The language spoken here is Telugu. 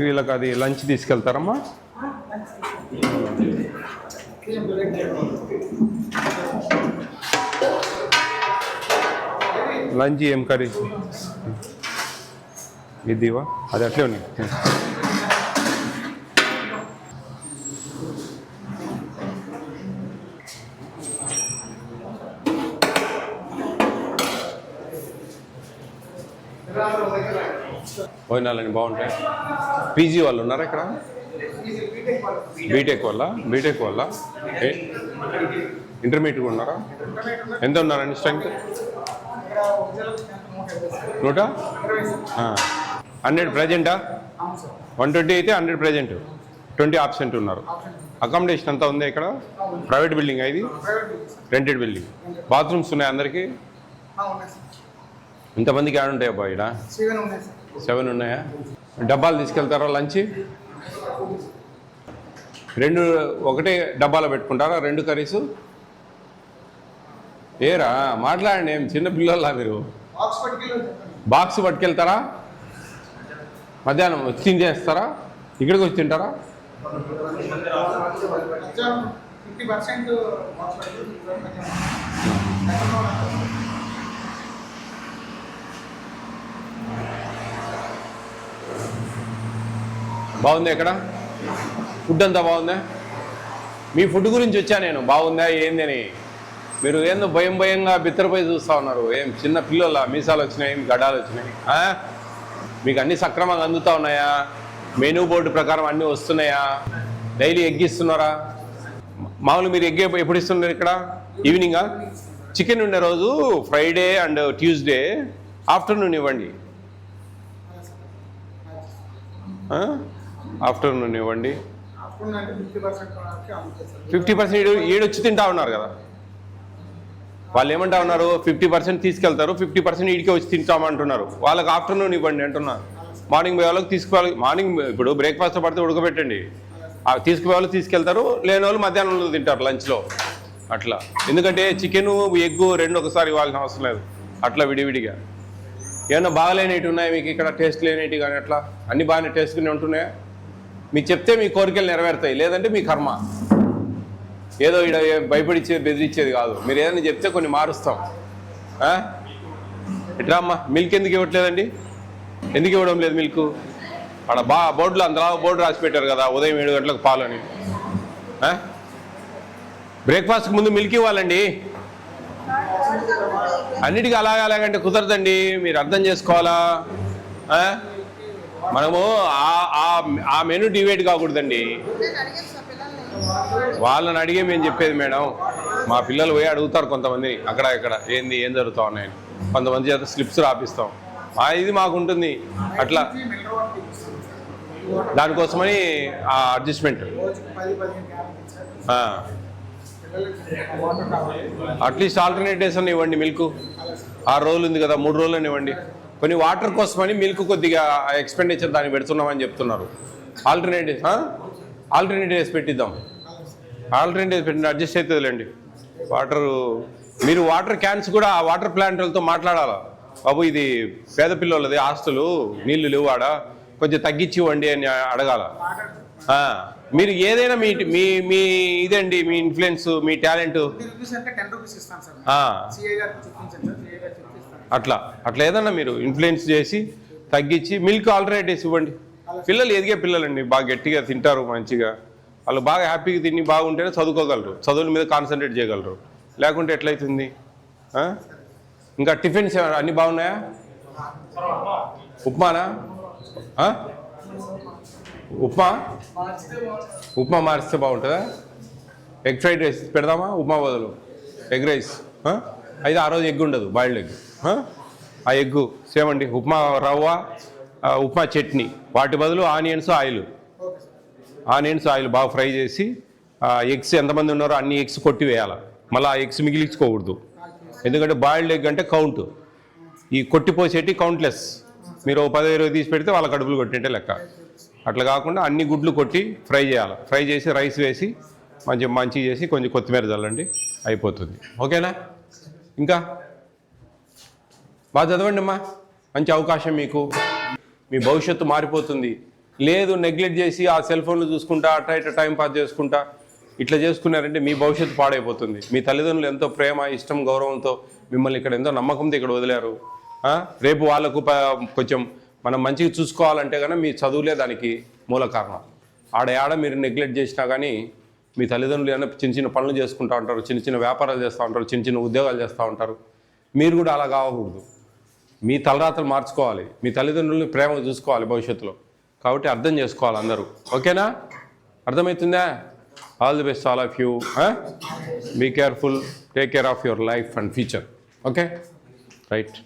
వీళ్ళకి అది లంచ్ తీసుకెళ్తారమ్మా? లంచ్ ఏం కర్రీ? ఇదివా అది అట్లే ఉంది. భోజనాలని బాగుంటాయి. పీజీ వాళ్ళు ఉన్నారా ఇక్కడ? బీటెక్ వల్ల ఇంటర్మీడియట్ ఉన్నారా? ఎంత ఉన్నారండి స్ట్రెంగ్త్? 100 ప్రజెంటా? 120 అయితే 100 ప్రజెంట్, 20 ఆబ్సెంట్ ఉన్నారు. అకామిడేషన్ అంతా ఉంది ఇక్కడ? ప్రైవేట్ బిల్డింగ్ ఇది? Rented building. బాత్రూమ్స్ ఉన్నాయి అందరికీ? ఇంతమందికి యాడ్ ఉంటాయా బాయ్? 7 ఉన్నాయా? డబ్బాలు తీసుకెళ్తారా లంచ్? ఒకటే డబ్బాలో పెట్టుకుంటారా 2 కర్రీసు? ఏరా మాట్లాడండి, ఏం చిన్న పిల్లలా మీరు? బాక్స్ పట్టుకెళ్తారా? మధ్యాహ్నం వచ్చి తినేస్తారా? ఇక్కడికి వచ్చి తింటారా? బాగుందా ఇక్కడ? ఫుడ్ అంతా బాగుందా? మీ ఫుడ్ గురించి వచ్చా నేను, బాగుందా ఏందని. మీరు ఏందో భయంగా బిత్తరపోయి చూస్తూ ఉన్నారు. ఏం చిన్న పిల్లల మీసాలు వచ్చినాయి, గడ్డాలు వచ్చినాయి. మీకు అన్నీ సక్రమంగా అందుతూ ఉన్నాయా? మెనూ బోర్డు ప్రకారం అన్నీ వస్తున్నాయా? డైలీ ఎగ్ ఇస్తున్నారా? మామూలు మీరు ఎగ్ ఎప్పుడు ఇస్తున్నారు ఇక్కడ? ఈవినింగా? చికెన్ ఉండే రోజు ఫ్రైడే అండ్ ట్యూస్డే ఆఫ్టర్నూన్ ఇవ్వండి. ఆఫ్టర్నూన్ ఇవ్వండి. 50% ఈడొచ్చి తింటా ఉన్నారు కదా. వాళ్ళు ఏమంటా ఉన్నారు? 50% తీసుకెళ్తారు, 50% ఈడికే వచ్చి తింటామంటున్నారు. వాళ్ళకి ఆఫ్టర్నూన్ ఇవ్వండి అంటున్నారు. మార్నింగ్ పోయే వాళ్ళకి తీసుకుపోవాలి. మార్నింగ్ ఇప్పుడు బ్రేక్ఫాస్ట్ పడితే ఉడకబెట్టండి, తీసుకుపోయే వాళ్ళు తీసుకెళ్తారు, లేని వాళ్ళు మధ్యాహ్నంలో తింటారు లంచ్లో. అట్లా. ఎందుకంటే చికెను ఎగ్గు 2 ఒకసారి ఇవ్వాల్సిన అవసరం లేదు. అట్లా విడివిడిగా. ఏమన్నా బాగాలేనివి ఉన్నాయి మీకు ఇక్కడ? టేస్ట్ లేనివి కానీ అట్లా అన్నీ బాగానే టేస్ట్గానే ఉంటున్నాయా? మీకు చెప్తే మీ కోరికలు నెరవేరుతాయి, లేదంటే మీ కర్మ. ఏదో ఇక్కడ భయపడిచ్చేది బెదిరించేది కాదు. మీరు ఏదైనా చెప్తే కొన్ని మారుస్తాం. ఎట్లా అమ్మా? మిల్క్ ఎందుకు ఇవ్వట్లేదండి? ఎందుకు ఇవ్వడం లేదు మిల్క్? అక్కడ బోర్డులో అంతలా బోర్డు రాసి పెట్టారు కదా, ఉదయం 7 గంటలకు పాలు అని. బ్రేక్ఫాస్ట్కి ముందు మిల్క్ ఇవ్వాలండి. అన్నిటికీ అలాగంటే కుదరదండి, మీరు అర్థం చేసుకోవాలా. మనము ఆ మెనూ డివైడ్ కాకూడదండి. వాళ్ళని అడిగే మేము చెప్పేది మేడం. మా పిల్లలు పోయి అడుగుతారు కొంతమంది అక్కడ ఇక్కడ ఏం జరుగుతూ ఉన్నాయని. కొంతమంది చేత స్లిప్స్ రాపిస్తాం. ఇది మాకు ఉంటుంది అట్లా. దానికోసమని ఆ అడ్జస్ట్మెంట్. అట్లీస్ట్ ఆల్టర్నేటివ్స్ అని ఇవ్వండి. మిల్క్ 6 రోజులు ఉంది కదా, 3 రోజులని ఇవ్వండి. కొన్ని వాటర్ కోసమని మిల్క్ కొద్దిగా ఎక్స్పెండిచర్ దాన్ని పెడుతున్నామని చెప్తున్నారు. ఆల్టర్నేటివ్స్ పెట్టిద్దాం. ఆల్టర్నేటివ్స్ పెట్టిన అడ్జస్ట్ అవుతుందిలేండి. మీరు వాటర్ క్యాన్స్ కూడా ఆ వాటర్ ప్లాంట్లతో మాట్లాడాలా. బాబు ఇది పేద పిల్లలది హాస్టల్, నీళ్లు లేవాడ, కొంచెం తగ్గించి ఇవ్వండి అని అడగాల. మీరు ఏదైనా మీ ఇదండి, మీ ఇన్ఫ్లుయెన్స్, మీ టాలెంట్ అట్లా ఏదన్నా మీరు ఇన్ఫ్లుయెన్స్ చేసి తగ్గించి మిల్క్ ఆల్టర్నేటివ్స్ ఇవ్వండి. పిల్లలు ఎదిగే పిల్లలండి, బాగా గట్టిగా తింటారు మంచిగా. వాళ్ళు బాగా హ్యాపీగా తిని బాగుంటేనే చదువుకోగలరు, చదువుల మీద కాన్సన్ట్రేట్ చేయగలరు. లేకుంటే ఎట్లయితుంది? ఇంకా టిఫిన్స్ అన్నీ బాగున్నాయా? ఉప్మానా? ఉప్మా మారిస్తే బాగుంటుందా? ఎగ్ ఫ్రైడ్ రైస్ పెడదామా? ఉప్మా బదులు ఎగ్ రైస్ అయితే ఆ రోజు ఎగ్ ఉండదు, బాయిల్డ్ ఎగ్. ఆ ఎగ్గు సేమ్ అండి. ఉప్మా రవ్వ, ఉప్మా చట్నీ, వాటి బదులు ఆనియన్స్ ఆయిల్ బాగా ఫ్రై చేసి ఎగ్స్ ఎంతమంది ఉన్నారో అన్ని ఎగ్స్ కొట్టి వేయాలి. మళ్ళీ ఆ ఎగ్స్ మిగిలించుకోకూడదు. ఎందుకంటే బాయిల్డ్ ఎగ్ అంటే కౌంట్, ఈ కొట్టిపోసేటి కౌంట్లెస్. మీరు 10-20 తీసి పెడితే వాళ్ళ కడుపులు కొట్టింటే లెక్క. అట్లా కాకుండా అన్ని గుడ్లు కొట్టి ఫ్రై చేయాలి. ఫ్రై చేసి రైస్ వేసి మంచిగా చేసి కొంచెం కొత్తిమీర చల్లండి, అయిపోతుంది. ఓకేనా? ఇంకా బాగా చదవండి అమ్మా, మంచి అవకాశం మీకు. మీ భవిష్యత్తు మారిపోతుంది. లేదు నెగ్లెక్ట్ చేసి ఆ సెల్ ఫోన్లు చూసుకుంటా అట్లా ఇట్లా టైం పాస్ చేసుకుంటా ఇట్లా చేసుకున్నారంటే మీ భవిష్యత్తు పాడైపోతుంది. మీ తల్లిదండ్రులు ఎంతో ప్రేమ ఇష్టం గౌరవంతో మిమ్మల్ని ఇక్కడ ఎంతో నమ్మకంతో ఇక్కడ వదిలారు. రేపు వాళ్ళకు కొంచెం మనం మంచిగా చూసుకోవాలంటే కనుక మీ చదువులే దానికి మూల కారణం. ఆడ మీరు నెగ్లెక్ట్ చేసినా కానీ మీ తల్లిదండ్రులు ఏమైనా చిన్న చిన్న పనులు చేసుకుంటూ ఉంటారు, చిన్న చిన్న వ్యాపారాలు చేస్తూ ఉంటారు, చిన్న చిన్న ఉద్యోగాలు చేస్తూ ఉంటారు. మీరు కూడా అలా కావకూడదు. మీ తలరాతలు మార్చుకోవాలి, మీ తల్లిదండ్రులని ప్రేమగా చూసుకోవాలి భవిష్యత్తులో. కాబట్టి అర్థం చేసుకోవాలి అందరూ. ఓకేనా? అర్థమవుతుందా? All the best all of you. Be careful, take care of your life and future. Okay, right.